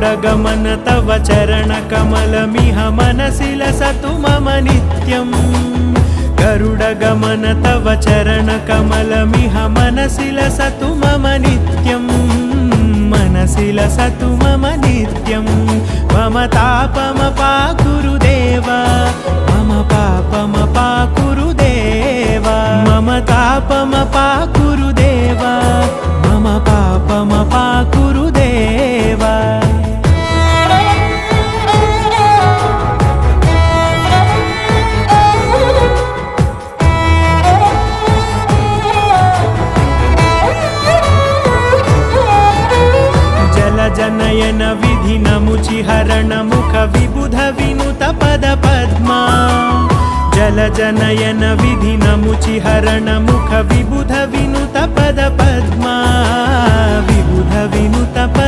गरुडगमन तव चरणकमलमिह मनसि लसतु मम नित्यम् गरुडगमन तव चरणकमलमिह मनसि लसतु मम नित्यम् मनसि लसतु मम नित्यम् मम तापमपाकुरु देव मम पापमपाकुरु देव मम तापमपाकुरु देव मम पापमपाकुरु देव जनयन विधि नमुचिहरण मुख विबुध विनुत पद पद्मा जल जनयन विधि नमुचिहरण मुख विबुध विनुत पद पद्मा विबुध विनुत पद